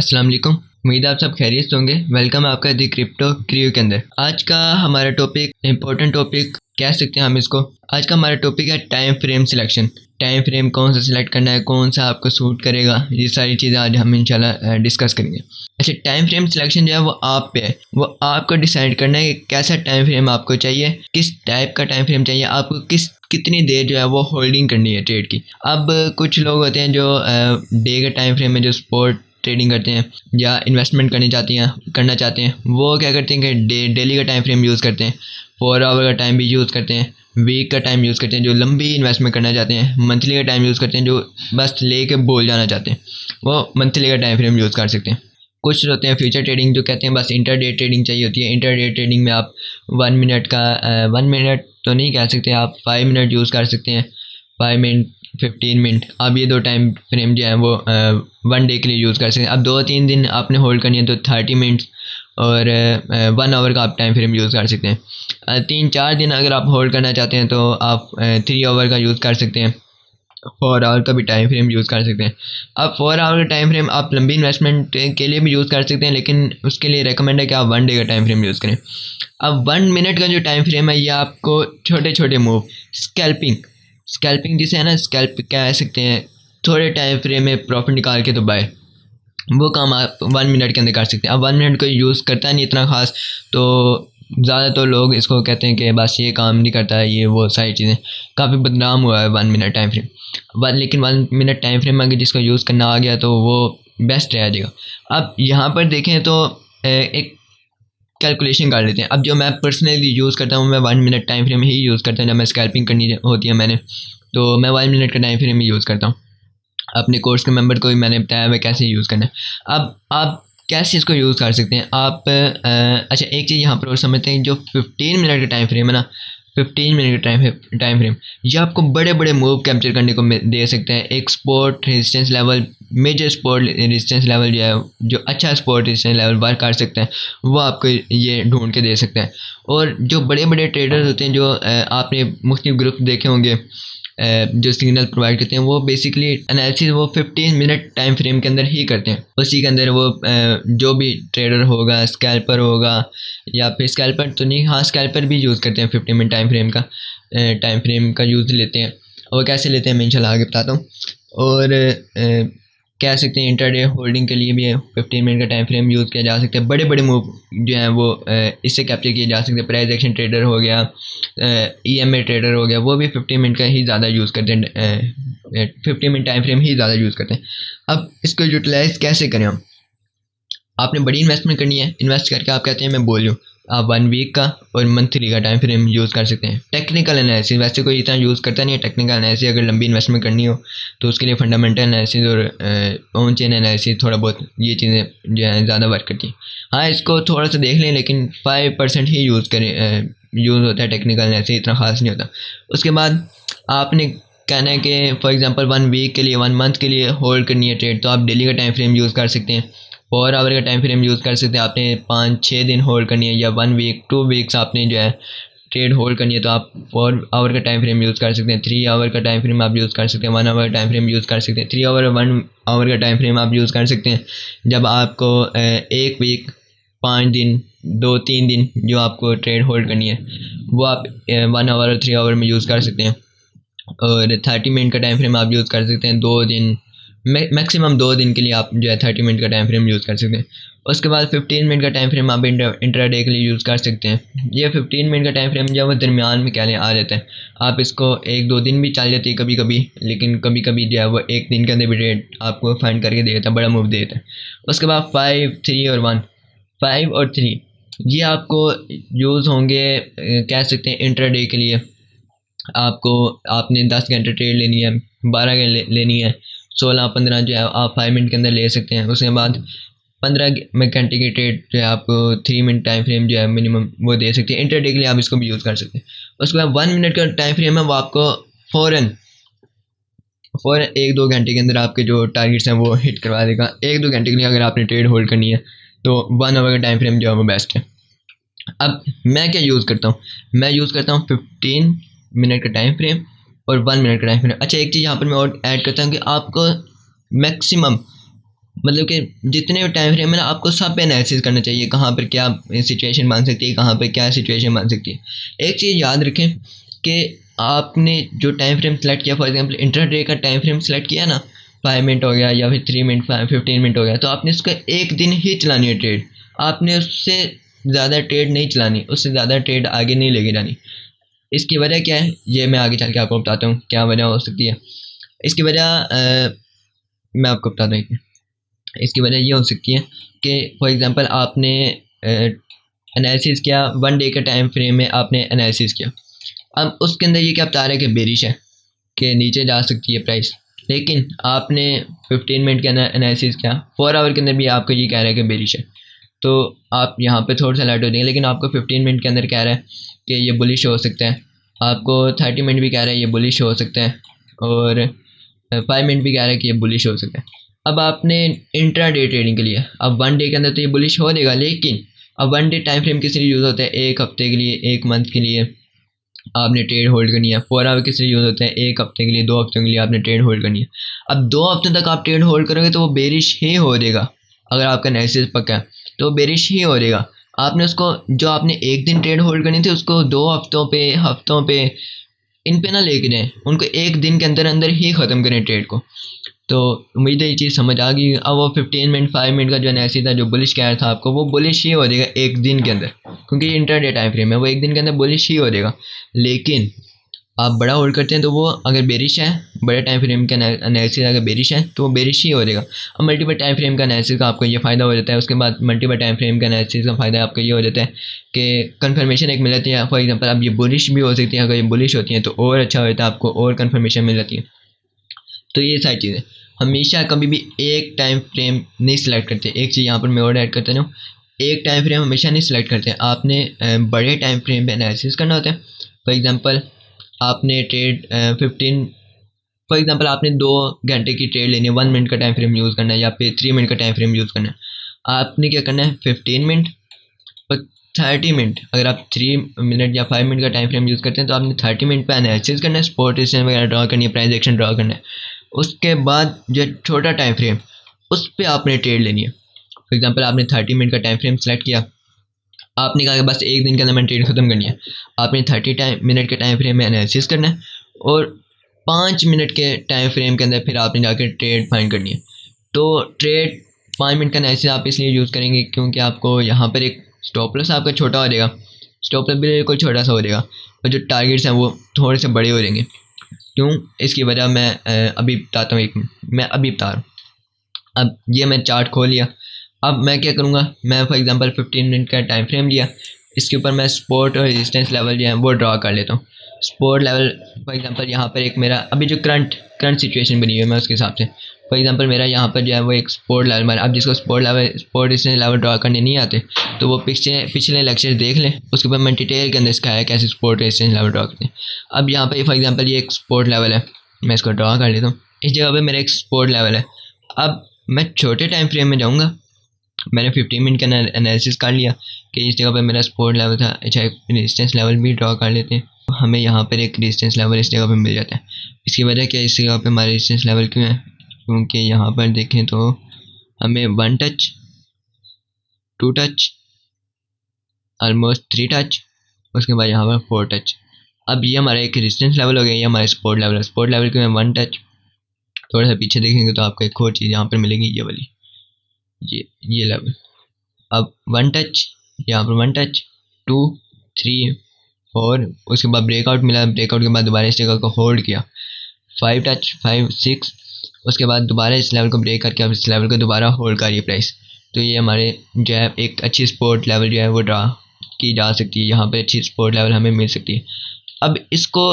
अस्सलाम वालेकुम। उम्मीद है आप सब खैरियत से होंगे। वेलकम आपका दी क्रिप्टो क्रियो के अंदर। आज का हमारा टॉपिक इंपॉर्टेंट टॉपिक कह सकते हैं हम इसको। आज का हमारा टॉपिक है time frame selection. Time frame कौन सा सिलेक्ट करना है, कौन सा आपको सूट करेगा, ये सारी चीज़ें आज हम इंशाल्लाह डिस्कस करेंगे। अच्छा, टाइम फ्रेम सिलेक्शन जो है वो आप पे है, वो आपको डिसाइड करना है कि कैसा टाइम फ्रेम आपको चाहिए, किस टाइप का टाइम फ्रेम चाहिए आपको, कितनी देर जो है वो होल्डिंग करनी है ट्रेड की। अब कुछ लोग होते हैं जो डे के टाइम फ्रेम में जो स्पॉट ट्रेडिंग करते हैं या इन्वेस्टमेंट करना चाहते हैं, वो क्या करते हैं कि डेली का टाइम फ्रेम यूज़ करते हैं, 4 आवर का टाइम भी यूज़ करते हैं, वीक का टाइम यूज़ करते हैं जो लंबी इन्वेस्टमेंट करना चाहते हैं, मंथली का टाइम यूज़ करते हैं जो बस ले के बोल जाना चाहते हैं, वो मंथली का टाइम फ्रेम यूज़ कर सकते हैं। कुछ होते हैं फ्यूचर ट्रेडिंग जो कहते हैं बस इंटर डे ट्रेडिंग चाहिए होती है। इंटर डे ट्रेडिंग में आप 1 मिनट का 1 मिनट तो नहीं कह सकते, आप 5 मिनट यूज़ कर सकते हैं, 5 मिनट 15 मिनट। अब ये दो टाइम फ्रेम जो है वो 1 डे के लिए यूज़ कर सकते हैं। अब 2-3 दिन आपने होल्ड करनी है तो 30 मिनट्स और 1 आवर का आप टाइम फ्रेम यूज़ कर सकते हैं। 3-4 दिन अगर आप होल्ड करना चाहते हैं तो आप 3 आवर का यूज़ कर सकते हैं, 4 आवर का भी टाइम फ्रेम यूज़ कर सकते हैं। अब 4 आवर का टाइम फ्रेम आप लंबी इन्वेस्टमेंट के लिए भी यूज़ कर सकते हैं, लेकिन उसके लिए रिकमेंड है कि आप 1 डे का टाइम फ्रेम यूज़ करें। अब 1 मिनट का जो टाइम फ्रेम है ये आपको छोटे छोटे मूव, स्कैल्पिंग जिसे है ना, स्कैल्प कह सकते हैं, थोड़े टाइम फ्रेम में प्रॉफिट निकाल के तो बाय, वो काम आप 1 मिनट के अंदर कर सकते हैं। अब 1 मिनट को यूज़ करता नहीं इतना ख़ास, तो ज़्यादा तो लोग इसको कहते हैं कि बस ये काम नहीं करता है, ये वो सारी चीज़ें काफ़ी बदनाम हुआ है 1 मिनट टाइम फ्रेम। लेकिन 1 मिनट टाइम फ्रेम अगर जिसको यूज़ करना आ गया तो वो बेस्ट रह जाएगा। अब यहाँ पर देखें तो एक कैलकुलेशन कर लेते हैं। अब जो मैं पर्सनली यूज़ करता हूँ, मैं 1 मिनट टाइम फ्रेम ही यूज़ करता हूँ। जब मैं स्कैल्पिंग करनी होती है मैंने, तो मैं 1 मिनट का टाइम फ्रेम ही यूज़ करता हूँ। अपने कोर्स के मेंबर को भी मैंने बताया हुआ कैसे यूज़ करना है। अब आप कैसे इसको यूज़ कर सकते हैं आप अच्छा, एक चीज़ यहाँ पर और समझते हैं, जो 15 मिनट का टाइम फ्रेम है ना, 15 मिनट का टाइम फ्रेम ये आपको बड़े बड़े मूव कैप्चर करने को दे सकते हैं। एक support resistance level, major support resistance level जो है, जो अच्छा स्पोर्ट रेजिस्टेंस लेवल वर्क कर सकते हैं, वो आपको ये ढूंढ के दे सकते हैं। और जो बड़े बड़े ट्रेडर्स होते हैं, जो आपने मुख्तलिफ ग्रुप देखे होंगे जो सिग्नल प्रोवाइड करते हैं, वो बेसिकली एनालिसिस वो 15 मिनट टाइम फ्रेम के अंदर ही करते हैं। उसी के अंदर वो जो भी ट्रेडर होगा, स्कैल्पर होगा या फिर स्कैल्पर तो नहीं, हाँ स्कैल्पर भी यूज़ करते हैं, 15 मिनट टाइम फ्रेम का यूज़ लेते हैं। और कैसे लेते हैं मैं इंशाल्लाह आगे बताता हूँ। और कह सकते हैं इंटरडे होल्डिंग के लिए भी 15 मिनट का टाइम फ्रेम यूज़ किया जा सकता है। बड़े बड़े मूव जो हैं वो इससे कैप्चर किए जा सकते हैं। प्राइस एक्शन ट्रेडर हो गया, EMA ट्रेडर हो गया, वो भी 15 मिनट का ही ज़्यादा यूज़ करते हैं, 15 मिनट टाइम फ्रेम ही ज़्यादा यूज़ करते हैं। अब इसको यूटिलाइज़ कैसे करें हम? आपने बड़ी इन्वेस्टमेंट करनी है, इन्वेस्ट करके आप कहते हैं मैं बोल रही हूँ, आप 1 वीक का और मंथली का टाइम फ्रेम यूज़ कर सकते हैं। टेक्निकल एनालिसिस वैसे कोई इतना यूज़ करता नहीं है। टेक्निकल एनालिसिस अगर लंबी इन्वेस्टमेंट करनी हो तो उसके लिए फंडामेंटल एनालिसिस और ऑन चेन एनालिसिस थोड़ा बहुत ये चीज़ें जो है ज़्यादा वर्क करती हैं। हाँ, इसको थोड़ा सा देख लें, लेकिन 5% ही यूज़ करें, यूज़ होता है टेक्निकल एनालिसिस, इतना ख़ास नहीं होता। उसके बाद आपने कहना है कि फॉर एग्जांपल 1 वीक के लिए, 1 मंथ के लिए होल्ड करनी है ट्रेड, तो आप डेली का टाइम फ्रेम यूज़ कर सकते हैं, 4 आवर का टाइम फ्रेम यूज़ कर सकते हैं। आपने 5-6 दिन होल्ड करनी है या 1 वीक 2 वीक्स आपने जो है ट्रेड होल्ड करनी है, तो आप 4 आवर का टाइम फ्रेम यूज़ कर सकते हैं, 3 आवर का टाइम फ्रेम आप यूज़ कर सकते हैं, 1 आवर का टाइम फ्रेम यूज़ कर सकते हैं, 3 आवर 1 आवर का टाइम फ्रेम आप यूज़ कर सकते हैं। जब आपको 1 वीक 5 दिन 2-3 दिन जो आपको ट्रेड होल्ड करनी है, वो आप 1 आवर और 3 आवर में यूज़ कर सकते हैं। और 30 मिनट का टाइम फ्रेम आप यूज़ कर सकते हैं, 2 दिन मैक्सिमम 2 दिन के लिए आप जो है 30 मिनट का टाइम फ्रेम यूज़ कर सकते हैं। उसके बाद 15 मिनट का टाइम फ्रेम आप इंट्राडे के लिए यूज़ कर सकते हैं। ये 15 मिनट का टाइम फ्रेम जब वो दरमियान में क्या आ जाता है, आप इसको 1-2 दिन भी चल जाती है कभी कभी, लेकिन कभी कभी जो है वो 1 दिन के अंदर भी रेट आपको फाइंड करके दे देता है, बड़ा मूव दे देता है। उसके बाद 5, 3 और 1, 5 और 3 ये आपको यूज़ होंगे कह सकते हैं इंट्राडे के लिए। आपने 10 घंटे ट्रेड लेनी है, 12 घंटे लेनी है, 16-15 जो है आप 5 मिनट के अंदर ले सकते हैं। उसके बाद 15 घंटे की ट्रेड जो है आपको 3 मिनट टाइम फ्रेम जो है मिनिमम वो दे सकते हैं। इंटरडे के लिए आप इसको भी यूज़ कर सकते हैं। उसके बाद 1 मिनट का टाइम फ्रेम है, वो आपको फ़ौरन 1-2 घंटे के अंदर आपके जो टारगेट्स हैं वो हिट करवा देगा। 1-2 घंटे के लिए अगर आपने ट्रेड होल्ड करनी है तो 1 आवर का टाइम फ्रेम जो है वो बेस्ट है। अब मैं क्या यूज़ करता हूँ, मैं यूज़ करता हूँ 15 मिनट का टाइम फ्रेम और 1 मिनट का टाइम फ्रेम। अच्छा, एक चीज़ यहाँ पर मैं और ऐड करता हूँ कि आपको मैक्सिमम मतलब कि जितने भी टाइम फ्रेम है ना, आपको सब पे एनालिसिस करना चाहिए, कहाँ पर क्या सिचुएशन बन सकती है, कहाँ पर क्या सिचुएशन बन सकती है। एक चीज़ याद रखें कि आपने जो टाइम फ्रेम सेलेक्ट किया, फॉर एग्जांपल इंट्राडे का टाइम फ्रेम सेलेक्ट किया ना, 5 मिनट हो गया या फिर 3 मिनट 15 मिनट हो गया, तो आपने उसका एक दिन ही चलानी है ट्रेड। आपने उससे ज़्यादा ट्रेड नहीं चलानी, उससे ज़्यादा ट्रेड आगे नहीं लेके जानी। इसकी वजह क्या है, ये मैं आगे चल के आपको बताता हूँ क्या वजह हो सकती है। इसकी वजह मैं आपको बताता हूँ। इसकी वजह ये हो सकती है कि फॉर एग्ज़ाम्पल आपने एनालिसिस किया, 1 डे के टाइम फ्रेम में आपने एनालिसिस किया। अब उसके अंदर ये क्या बता रहा है कि बेरिश है, कि नीचे जा सकती है प्राइस, लेकिन आपने 15 मिनट के अंदर एनालिसिस किया, 4 आवर के अंदर भी आपको ये कह रहा है कि बेरिश है। तो आप यहाँ पे थोड़ा सा अलर्ट हो जाएंगे, लेकिन आपको 15 मिनट के अंदर कह रहा है कि ये बुलिश हो सकता है, आपको 30 मिनट भी कह रहा है ये बुलिश हो सकता है, और 5 मिनट भी कह रहा है कि ये बुलिश हो सकता है। अब आपने इंट्रा डे ट्रेडिंग के लिए, अब 1 डे के अंदर तो ये बुलिश हो देगा, लेकिन अब 1 डे टाइम फ्रेम किस लिए यूज़ होता है, 1 हफ्ते के लिए, 1 मंथ के लिए आपने ट्रेड होल्ड करनी है। 4 आवर किस लिए यूज़ होते हैं, 1 हफ्ते के लिए, 2 हफ्तों के लिए आपने ट्रेड होल्ड करनी है। अब 2 हफ्तों तक आप ट्रेड होल्ड करोगे तो वो बेरिश ही हो जाएगा। अगर आपका एनालिसिस पक्का है तो बेरिश ही हो जाएगा। आपने उसको, जो आपने एक दिन ट्रेड होल्ड करनी थी, उसको 2 हफ्तों पे इन पे ना लेके जाएं, उनको एक दिन के अंदर अंदर ही ख़त्म करें ट्रेड को। तो उम्मीद है ये चीज़ समझ आ गई। अब वो 15 मिनट 5 मिनट का जो एनालिसिस था, जो बुलिश कह रहा था आपको, वो बुलिश ही हो जाएगा एक दिन के अंदर, क्योंकि ये इंट्राडे टाइम फ्रेम है, वो एक दिन के अंदर बुलिश ही हो जाएगा। लेकिन आप बड़ा होल्ड करते हैं तो वो अगर बेरिश है, बड़े टाइम फ्रेम का एनालिसिस अगर बेरिश है तो वो बेरिश ही हो जाएगा। अब मल्टीपल टाइम फ्रेम का एनालिसिस का आपको ये फ़ायदा हो जाता है। उसके बाद मल्टीपल टाइम फ्रेम का एनालिसिस का फ़ायदा आपको ये हो जाता है कि कंफर्मेशन एक मिल जाती है। फॉर एग्जांपल अब ये बुलिश भी हो सकती है, अगर ये बुलिश होती हैं तो और अच्छा हो जाता है, आपको और कंफर्मेशन मिल जाती है। तो ये सारी चीज़ें हमेशा कभी भी एक टाइम फ्रेम नहीं सिलेक्ट करते। एक चीज़ यहाँ पर मैं और ऐड करता हूँ, एक टाइम फ्रेम हमेशा नहीं सिलेक्ट करते, आपने बड़े टाइम फ्रेम पे एनालिसिस करना होता है। फॉर एग्जांपल आपने ट्रेड 15, फॉर एग्जांपल आपने 2 घंटे की ट्रेड लेनी है, 1 मिनट का टाइम फ्रेम यूज़ करना है या फिर 3 मिनट का टाइम फ्रेम यूज़ करना है। आपने क्या करना है, 15 मिनट और 30 मिनट, अगर आप 3 मिनट या 5 मिनट का टाइम फ्रेम यूज़ करते हैं तो आपने 30 मिनट पर एनालिसिस करना है, स्पॉट रेजिस्टेंस वगैरह ड्रा करनी है, प्राइस एक्शन ड्रा करना है। उसके बाद जो छोटा टाइम फ्रेम, उस पर आपने ट्रेड लेनी है। फॉर एग्जांपल आपने 30 मिनट का टाइम फ्रेम सेलेक्ट किया, आपने कहा कि बस एक दिन के अंदर मैंने ट्रेड ख़त्म करनी है। आपने 30 मिनट के टाइम फ्रेम में एनालिसिस करना है, और 5 मिनट के टाइम फ्रेम के अंदर फिर आपने जाकर ट्रेड फाइंड करनी है। तो ट्रेड 5 मिनट का एनालिसिस आप इसलिए यूज़ करेंगे क्योंकि आपको यहाँ पर एक स्टॉप लॉस आपका छोटा हो जाएगा, स्टॉप लॉस बिल्कुल छोटा सा हो जाएगा, और जो टारगेट्स हैं वो थोड़े से बड़े हो जाएंगे। क्यों, इसकी वजह मैं अभी बताता हूँ, एक मिनट मैं अभी बता रहा हूँ। अब ये मैं चार्ट खोल लिया, अब मैं क्या करूँगा, मैं फॉर एग्जांपल 15 मिनट का टाइम फ्रेम लिया, इसके ऊपर मैं सपोर्ट और रेजिस्टेंस लेवल जो है वो ड्रा कर लेता हूँ। सपोर्ट लेवल फॉर एग्जांपल यहाँ पर एक मेरा अभी जो करंट सिचुएशन बनी हुई है, मैं उसके हिसाब से फॉर एग्जांपल मेरा यहाँ पर जो है वो एक सपोर्ट लेवल बना। अब जिसको सपोर्ट रेजिस्टेंस लेवल ड्रा करने नहीं आते तो वो पिछले लेक्चर देख लें, उसके ऊपर मैं डिटेल के अंदर सिखाया कैसे सपोर्ट रेजिस्टेंस लेवल ड्रा करते हैं। अब यहाँ पर फॉर एग्जाम्पल ये एक सपोर्ट लेवल है, मैं इसको ड्रा कर लेता हूँ। इस जगह पर मेरा एक सपोर्ट लेवल है। अब मैं छोटे टाइम फ्रेम में जाऊँगा, मैंने 15 मिनट का एनालिसिस कर लिया कि इस जगह पर मेरा सपोर्ट लेवल था। अच्छा, एक रेजिस्टेंस लेवल भी ड्रा कर लेते हैं, हमें यहाँ पर एक रेजिस्टेंस लेवल इस जगह पर मिल जाता है। इसकी वजह क्या है, इस जगह पर हमारा रेजिस्टेंस लेवल क्यों है, क्योंकि यहाँ पर देखें तो हमें 1 टच, 2 टच, ऑलमोस्ट 3 टच, उसके बाद यहाँ पर 4 टच। अब ये हमारा एक रेजिस्टेंस लेवल हो गया, ये हमारा सपोर्ट लेवल है। सपोर्ट लेवल क्यों है, 1 टच। थोड़ा सा पीछे देखेंगे तो आपको एक और चीज़ यहाँ पर मिलेगी, ये वाली, ये लेवल। अब 1 टच, यहाँ पर 1 टच, 2, 3, 4, उसके बाद ब्रेकआउट मिला, ब्रेकआउट के बाद दोबारा इस जगह को होल्ड किया, 5 टच, 5, 6, उसके बाद दोबारा इस लेवल को ब्रेक करके अब इस लेवल को दोबारा होल्ड करिए प्राइस। तो ये हमारे जो है एक अच्छी सपोर्ट लेवल जो है वो ड्रा की जा सकती है, यहाँ पर अच्छी सपोर्ट लेवल हमें मिल सकती है। अब इसको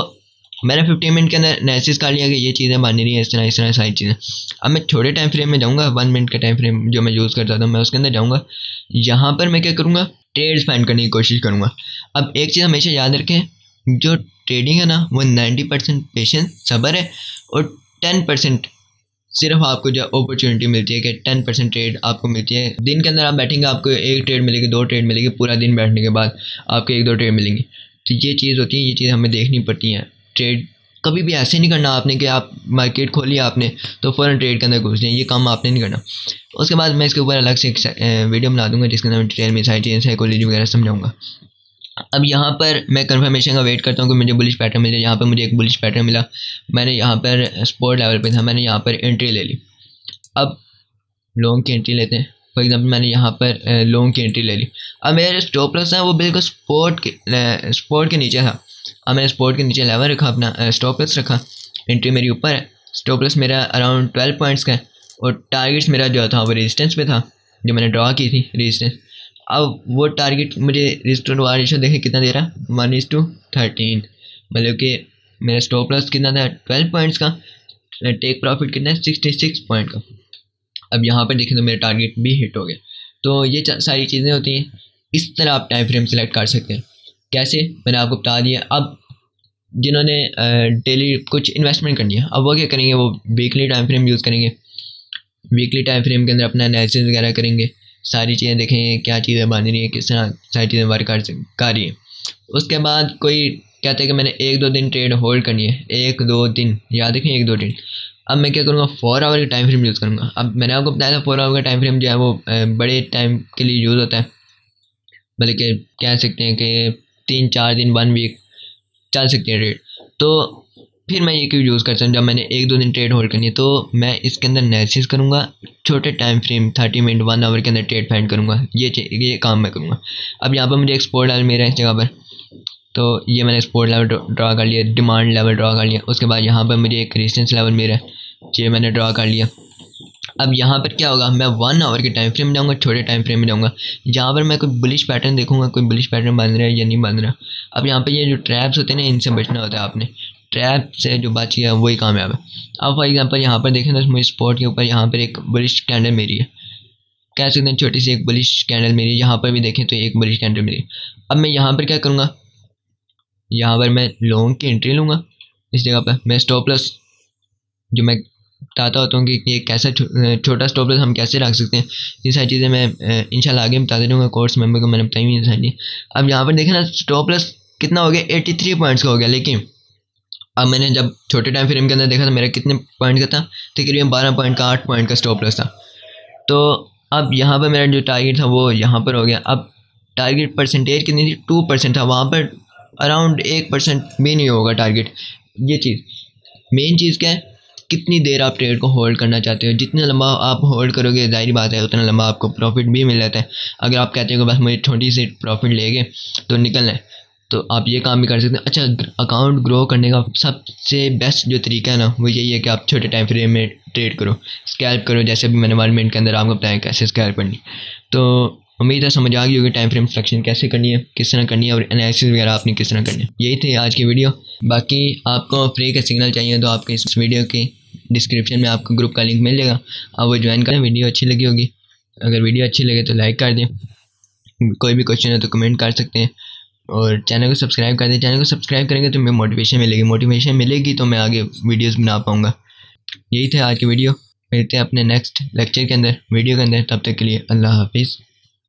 मैंने 15 मिनट के अंदर एनालिसिस कर लिया कि ये चीज़ें बन रही हैं, इस तरह सारी चीज़ें। अब मैं छोटे टाइम फ्रेम में जाऊँगा, 1 मिनट का टाइम फ्रेम जो मैं यूज़ करता था, मैं उसके अंदर जाऊँगा, यहाँ पर मैं क्या करूँगा, ट्रेड्स फाइंड करने की कोशिश करूँगा। अब एक चीज़ हमेशा याद रखें, जो ट्रेडिंग है ना वो 90% पेशेंस सब्र है, और 10% सिर्फ आपको जो अपॉर्चुनिटी मिलती है कि 10% ट्रेड आपको मिलती है। दिन के अंदर आप बैठेंगे, आपको 1 ट्रेड मिलेगी, 2 ट्रेड मिलेगी, पूरा दिन बैठने के बाद आपको 1-2 ट्रेड मिलेंगी। तो ये चीज़ होती है, ये चीज़ हमें देखनी पड़ती है। ट्रेड कभी भी ऐसे नहीं करना आपने कि आप मार्केट खोली आपने तो फ़ौरन ट्रेड के अंदर घुस जाए, ये काम आपने नहीं करना। उसके बाद मैं इसके ऊपर अलग से एक वीडियो बना दूंगा जिसके अंदर डिटेल में सारी चीज़ें साइकोलॉजी वगैरह समझाऊंगा। अब यहाँ पर मैं कंफर्मेशन का वेट करता हूँ कि मुझे बुलिश पैटर्न मिल जाए। यहाँ पर मुझे एक बुलिश पैटर्न मिला, मैंने यहाँ पर सपोर्ट लेवल पे था, मैंने यहाँ पर एंट्री ले ली। अब लॉन्ग की एंट्री लेते हैं। फॉर एग्जांपल मैंने यहाँ पर लॉन्ग की एंट्री ले ली। अब मेरे स्टॉप लॉस है वो बिल्कुल सपोर्ट के नीचे था। अब मैंने सपोर्ट के नीचे लेवल रखा, अपना स्टॉप लॉस रखा, एंट्री मेरी ऊपर है, स्टॉप लॉस मेरा अराउंड 12 पॉइंट्स का है और टारगेट्स मेरा जो था वो रेजिस्टेंस पे था, जो मैंने ड्रॉ की थी रेजिस्टेंस। अब वो टारगेट मुझे रिस्क टू रिवार्ड रेशियो देखे कितना दे रहा, 1:13, मतलब कि मेरा स्टॉप लॉस कितना था 12 पॉइंट्स का, टेक प्रॉफिट कितना है 66 पॉइंट का। अब यहाँ पर देखें तो मेरा टारगेट भी हिट हो गया। तो ये सारी चीज़ें होती हैं, इस तरह आप टाइम फ्रेम सेलेक्ट कर सकते हैं। कैसे, मैंने आपको बता दिया। अब जिन्होंने डेली कुछ इन्वेस्टमेंट करनी है, अब वो क्या करेंगे, वो वीकली टाइम फ्रेम यूज़ करेंगे। वीकली टाइम फ्रेम के अंदर अपना एनालिसिस वगैरह करेंगे, सारी चीज़ें देखेंगे क्या चीज़ें बन रही हैं, किस तरह सारी चीज़ें वर्क कर रही हैं। उसके बाद कोई कहते हैं कि मैंने 1-2 दिन ट्रेड होल्ड करनी है, 1-2 दिन, याद रखें 1-2 दिन। अब मैं क्या करूँगा, 4 आवर का टाइम फ्रेम यूज़ करूँगा। अब मैंने आपको बताया था 4 आवर का टाइम फ्रेम जो है वो बड़े टाइम के लिए यूज़ होता है, बल्कि कह सकते हैं कि 3-4 दिन 1 वीक चल सकती है ट्रेड। तो फिर मैं ये क्यों यूज़ करता हूँ, जब मैंने 1-2 दिन ट्रेड होल्ड करनी है तो मैं इसके अंदर एनालिसिस करूँगा, छोटे टाइम फ्रेम 30 मिनट 1 आवर के अंदर ट्रेड फाइंड करूँगा, ये काम मैं करूँगा। अब यहाँ पर मुझे एक सपोर्ट लेवल मेरा इस जगह पर, तो ये मैंने सपोर्ट लेवल ड्रा कर लिया, डिमांड लेवल ड्रा कर लिया। उसके बाद यहाँ पर मुझे एक रेजिस्टेंस लेवल मेरा है, ये मैंने ड्रा कर लिया। अब यहाँ पर क्या होगा, मैं 1 आवर के टाइम फ्रेम में जाऊँगा, छोटे टाइम फ्रेम में जाऊँगा, जहाँ पर मैं कोई बुलिश पैटर्न देखूँगा, कोई बुलिश पैटर्न बन रहा है या नहीं बन रहा। अब यहाँ पर ये जो ट्रैप्स होते हैं ना, इनसे बचना होता है आपने, ट्रैप से जो बच गया वही कामयाब है। अब फॉर एग्जांपल यहाँ पर देखें तो मुझे स्पॉट के ऊपर यहाँ पर एक बुलिश कैंडल मेरी है, कह सकते हैं छोटी सी एक बुलिश कैंडल मेरी, यहाँ पर भी देखें तो एक बुलिश कैंडल मेरी। अब मैं यहाँ पर क्या करूँगा, यहाँ पर मैं लॉन्ग की एंट्री लूँगा, इस जगह पर मैं स्टॉप लॉस जो मैं बताता होता हूँ कि ये कैसा छोटा स्टॉप लॉस हम कैसे रख सकते हैं, ये सारी चीज़ें मैं इंशाल्लाह आगे बताते रहूँगा, कोर्स मेंबर को मैंने बताई हुई है सारी। अब यहाँ पर देखें ना स्टॉप लॉस कितना हो गया, 83 पॉइंट्स का हो गया। लेकिन अब मैंने जब छोटे टाइम फ्रेम के अंदर देखा तो मेरा कितने पॉइंट का था, तकरीबन 12 पॉइंट का, 8 पॉइंट का स्टॉप लॉस था। तो अब यहाँ पर मेरा जो टारगेट था वो यहाँ पर हो गया। अब टारगेट परसेंटेज कितनी थी, 2% था, वहाँ पर अराउंड 1% भी नहीं होगा टारगेट। ये चीज़ मेन चीज़ क्या है, कितनी देर आप ट्रेड को होल्ड करना चाहते हो, जितने लंबा आप होल्ड करोगे जाहिर बात है उतना लंबा आपको प्रॉफिट भी मिल जाता है। अगर आप कहते हो कि बस मुझे छोटी सी प्रॉफिट लेके तो निकलना है, तो आप ये काम भी कर सकते हैं। अच्छा, अकाउंट ग्रो करने का सबसे बेस्ट जो तरीका है ना वो यही है कि आप छोटे टाइम फ्रेम में ट्रेड करो, स्कैल्प करो, जैसे भी मैंने 1 मिनट के अंदर आपको बताया कैसे स्कैल्प करनी। तो उम्मीद है समझ आ गई होगी टाइम फ्रेम सिलेक्शन कैसे करनी है, किस तरह करनी है और एनालिसिस वगैरह आपने किस तरह करनी है। यही थी आज की वीडियो। बाकी आपको फ्री का सिग्नल चाहिए तो आपके इस वीडियो की डिस्क्रिप्शन में आपको ग्रुप का लिंक मिल जाएगा, आप वो ज्वाइन करें। वीडियो अच्छी लगी होगी, अगर वीडियो अच्छी लगे तो लाइक कर दें, कोई भी क्वेश्चन है तो कमेंट कर सकते हैं और चैनल को सब्सक्राइब कर दें। चैनल को सब्सक्राइब करेंगे तो मैं मोटिवेशन मिलेगी तो मैं आगे वीडियोस बना पाऊँगा। यही था आज की वीडियो, मिलते हैं अपने नेक्स्ट लेक्चर के अंदर, वीडियो के अंदर। तब तक के लिए अल्लाह हाफिज़।